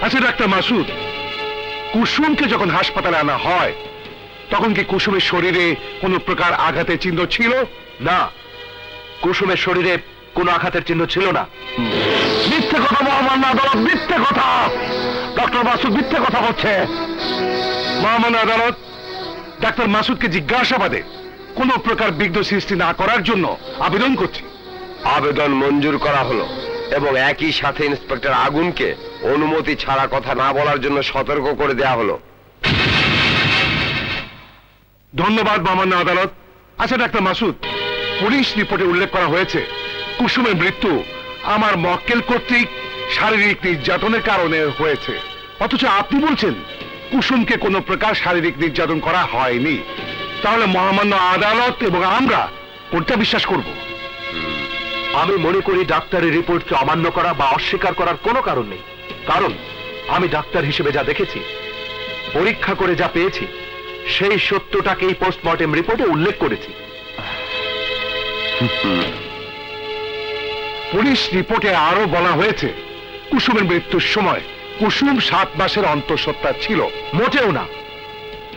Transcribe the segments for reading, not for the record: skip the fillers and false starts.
আচ্ছা ডাক্তার মাসুদ, কুসুমকে যখন হাসপাতালে আনা হয় তখন কি কুসুমের শরীরে কোনো প্রকার আঘাতের চিহ্ন ছিল? না, কুসুমের শরীরে কোনো আঘাতের চিহ্ন ছিল না। মিথ্যে কথা মহামান্য আদালত, মিথ্যে কথা। ডক্টর মাসুদ মিথ্যে কথা বলছে। মহামান্য আদালত, ডাক্তার মাসুদকে জিজ্ঞাসাবাদে কোনো প্রকার বিঘ্ন সৃষ্টি না করার জন্য আবেদন করছি। আবেদন মঞ্জুর করা হলো এবং একই সাথে ইন্সপেক্টর আগুনকে অনুমতি ছাড়া কথা না বলার জন্য সতর্ক করে দেয়া হলো। ধন্যবাদ মহামান্য আদালত। আচ্ছা ডাক্তার মাসুদ, পুলিশ রিপোর্টে উল্লেখ করা হয়েছে কুসুমের মৃত্যু আমার মক্কেল কর্তৃক শারীরিক নির্যাতনের কারণে হয়েছে, অথচ আপনি বলছেন কুসুমকে কোনো প্রকার শারীরিক নির্যাতন করা হয়নি। তাহলে মহামান্য আদালত এবং আমরা কোনটা বিশ্বাস করব? আমি মনে করি ডাক্তারের রিপোর্টকে অমান্য করা বা অস্বীকার করার কোনো কারণ নেই, কারণ আমি ডাক্তার হিসেবে যা দেখেছি, পরীক্ষা করে যা পেয়েছি, সেই সত্যটাকেই পোস্টমর্টেম রিপোর্টে উল্লেখ করেছি। পুলিশ রিপোর্টে আরো বলা হয়েছে কুসুমের মৃত্যুর সময় কুসুম 7 মাসের অন্তঃসত্ত্বা ছিল। মোটেও না,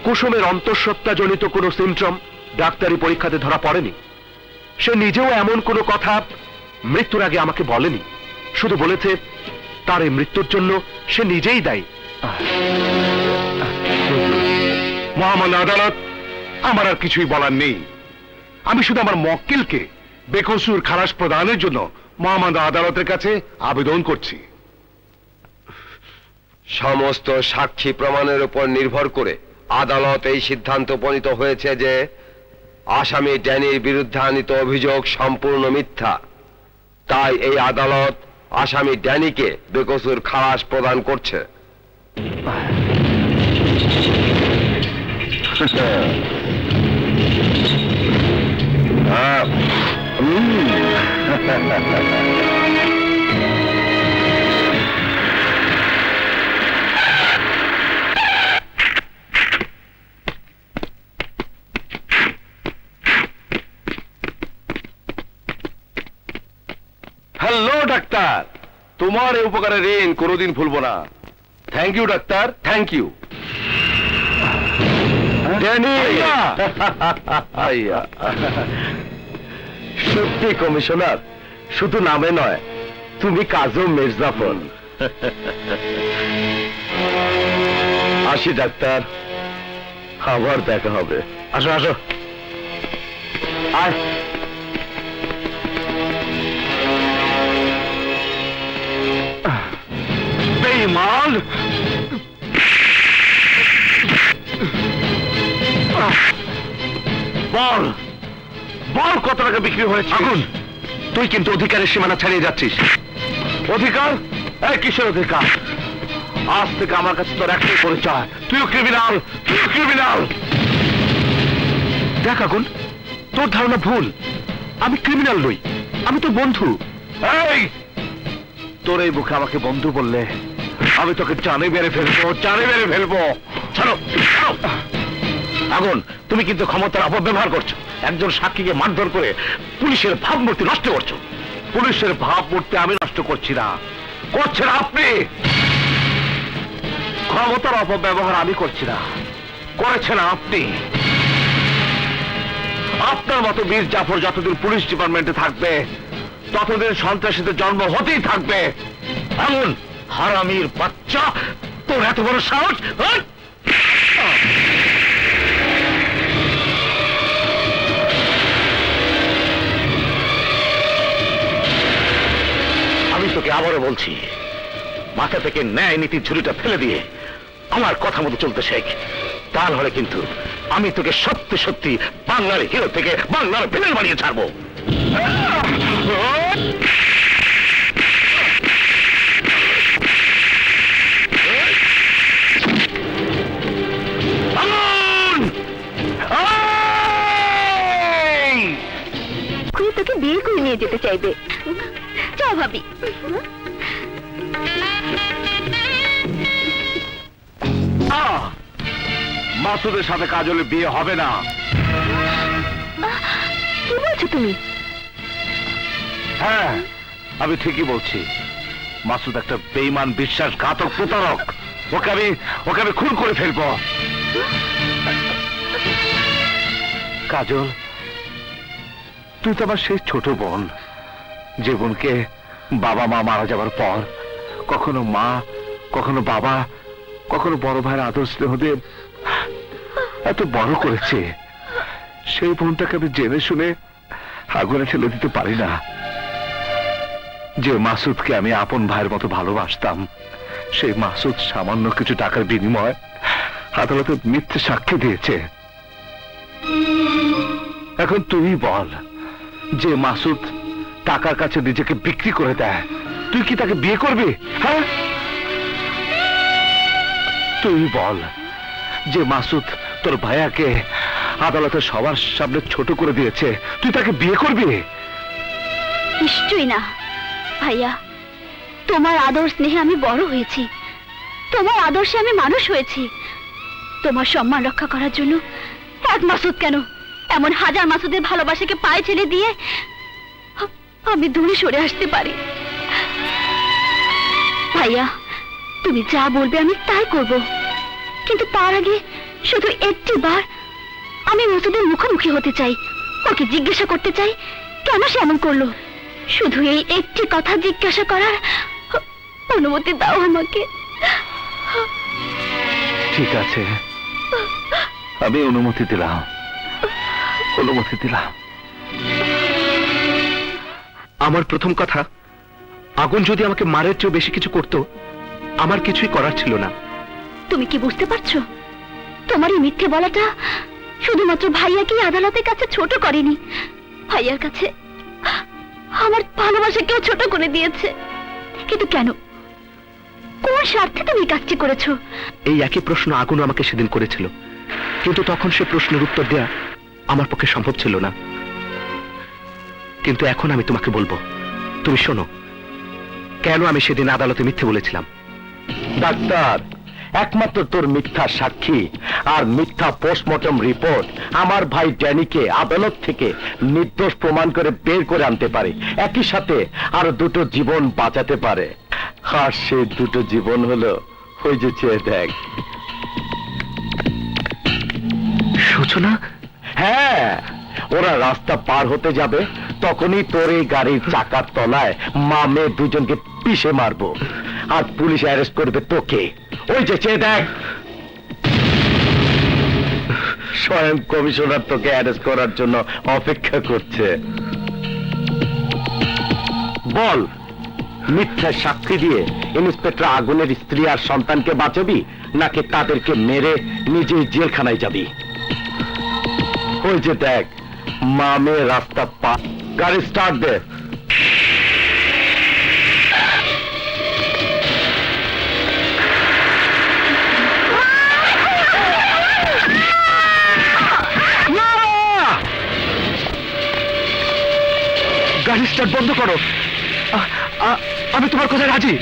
কুসুমের অন্তঃসত্ত্বা জনিত কোনো সিমটম ডাক্তারি পরীক্ষাতে ধরা পড়েনি। সে নিজেও এমন কোনো কথা মৃত্যুর আগে আমাকে বলেনি, শুধু বলেছে তার এই মৃত্যুর জন্য সে নিজেই দায়ী। মহামান্য আদালত, আমার আর কিছুই বলার নেই। আমি শুধু আমার মক্কেলকে বেকসুর খালাস প্রদানের জন্য মহামান্য আদালতের কাছে আবেদন করছি। সমস্ত সাক্ষী প্রমাণের উপর নির্ভর করে আদালত এই সিদ্ধান্ত উপনীত হয়েছে যে আসামি ড্যানির বিরুদ্ধে আনিত অভিযোগ সম্পূর্ণ মিথ্যা। তাই এই আদালত আসামি ড্যানিকে বেকসুর খালাস প্রদান করছে। হ্যালো ডাক্তার, তোমার এই উপকারের ঋণ কোনোদিন ভুলবো না। Thank you doctor, thank you. সত্যি কমিশনার, শুধু নামে নয়, তুমি কাজও মির্জাফর। আসি ডাক্তার, আবার দেখা হবে। আসো আসো, আয়। বেঈমান! বল বল, কত টাকা বিক্রি হয়েছে? আগুন, তুই কিন্তু অধিকারের সীমানা ছাড়িয়ে যাচ্ছিস। অধিকার? এই কিসের অধিকার? আজ থেকে আমার কাছে তোর একটাই পরিচয়, তুইও ক্রিমিনাল, তুইও ক্রিমিনাল। দেখ আগুন, তোর ধারণা ভুল। আমি ক্রিমিনাল নই, আমি তো বন্ধু। এই, তোর এই মুখে আমাকে বন্ধু বললে আমি তোকে জানে মেরে ফেলবো, জানে মেরে ফেলবো। ছাড়ো ছাড়ো। আগুন, তুমি কিন্তু ক্ষমতার অপব্যবহার করছো। একজন সাক্ষীকে মারধর করে পুলিশের ভাবমূর্তি নষ্ট করছো। পুলিশের ভাবমূর্তি আমি নষ্ট করছি না, করছেন আপনি। ক্ষমতার অপব্যবহার আমি করছি না, করেছেন আপনি। আপনার মতো বীর জাফর যতদিন পুলিশ ডিপার্টমেন্টে থাকবে ততদিন সন্ত্রাসীদের জন্ম হতেই থাকবে। এমন হারামির বাচ্চা, তোর এত বড় সাহস! আমি তোকে আবারও বলছি, মাথা থেকে ন্যায় নীতির ঝুড়িটা ফেলে দিয়ে আমার কথা মতো চলতে শেখ। তা হলে কিন্তু আমি তোকে সত্যি সত্যি বাংলার হিরো থেকে বাংলার ভিলেন বানিয়ে ছাড়বো। তোকে বিয়ে করে নিয়ে যেতে চাইবে। চল ভাবি। মাসুদের সাথে কাজলের বিয়ে হবে না। কি বলছো তুমি? হ্যাঁ, আমি ঠিকই বলছি। মাসুদ একটা বেঈমান, বিশ্বাসঘাতক, প্রতারক। ওকে আমি খুন করে ফেলবো। কাজল, তুই তো আমার সেই ছোট বোন, যে বোনকে বাবা মা মারা যাবার পর কখনো মা, কখনো বাবা, কখনো বড় ভাইয়ের আদর স্নেহ দিয়ে এত বড় করেছে। সেই বোনটাকে আমি জেনে শুনে আগুনে ঠেলে দিতে পারি না। যে মাসুদকে আমি আপন ভাইয়ের মতো ভালোবাসতাম, সেই মাসুদ সামান্য কিছু টাকার বিনিময়ে আদালতে মিথ্যে সাক্ষী দিয়েছে। এখন তুই বল, যে মাসুদ টাকার কাছে নিজেকে বিক্রি করে দেয়, তুই কি তাকে বিয়ে করবি? হ্যাঁ, তুই বল, যে মাসুদ তোর ভাইয়াকে আদালতে সবার সামনে ছোট করে দিয়েছে, তুই তাকে বিয়ে করবি? নিশ্চয়ই না ভাইয়া। তোমার আদর স্নেহে আমি বড় হয়েছি, তোমার আদর্শে আমি মানুষ হয়েছি। তোমার সম্মান রক্ষা করার জন্য এক মাসুদ কেন, এমন হাজার মাসুদের ভালোবাসাকে পায়ে ছেড়ে দিয়ে আমি দূরে সরে আসতে পারি। ভাইয়া, তুমি যা বলবে আমি তাই করব, কিন্তু তার আগে শুধু একটি বার আমি মাসুদের মুখোমুখি হতে চাই। ওকে জিজ্ঞাসা করতে চাই কেন সে এমন করলো। শুধু এই একটি কথা জিজ্ঞাসা করার অনুমতি দাও আমাকে। ঠিক আছে, আমি অনুমতি দিলাম। আমার প্রথম কথা, আগুন যদি আমাকে মারের চেয়ে বেশি কিছু করতো, আমার কিছুই করার ছিল না। তুমি কি বুঝতে পারছো, তোমার এই মিথ্যে বলাটা শুধুমাত্র ভাইয়াকে আদালতের কাছে ছোট করেনি, ভাইয়ার কাছে আমার ভালোবাসাকেও ছোট করে দিয়েছে। কিন্তু কেন, কোন স্বার্থে তুমি এই কাজটি করেছো? এই একই প্রশ্ন আগুন আমাকে সেদিন করেছিল, কিন্তু তখন সে প্রশ্নের উত্তর দেয়া আমার পক্ষে সম্ভব ছিল না। কিন্তু এখন আমি তোমাকে বলবো, তুমি শোনো কেন আমি সেদিন আদালতে মিথ্যে বলেছিলাম। ডাক্তার, একমাত্র তোর মিথ্যা সাক্ষী আর মিথ্যা পোস্টমর্টম রিপোর্ট আমার ভাই ড্যানিকে আদালত থেকে নির্দোষ প্রমাণ করে বের করে আনতে পারে, একই সাথে আরো দুটো জীবন বাঁচাতে পারে। আর সে দুটো জীবন হলো ওই যে চেয়ে দেখ। সূচনা? হ্যাঁ, ওরা রাস্তা পার হতে যাবে, তখনই তোর এই গাড়ির চাকার তলায় মা মেয়ে দুজনকে পিষে মারবো, আর পুলিশ অ্যারেস্ট করবে তোকে। ওই যে চেয়ে দেখ, স্বয়ং কমিশনার তোকে অ্যারেস্ট করার জন্য অপেক্ষা করছে। বল, মিথ্যা সাক্ষী দিয়ে ইন্সপেক্টর আগুনের স্ত্রী আর সন্তানকে বাঁচাবি, নাকি তাদেরকে মেরে নিজেই জেলখানায় যাবি? ওই যে দেখ, মা মেয়ে রাস্তা পা। গাড়ি স্টার্ট দে। গাড়ি স্টার্ট বন্ধ করো। আমি তোমার কথায় রাজি।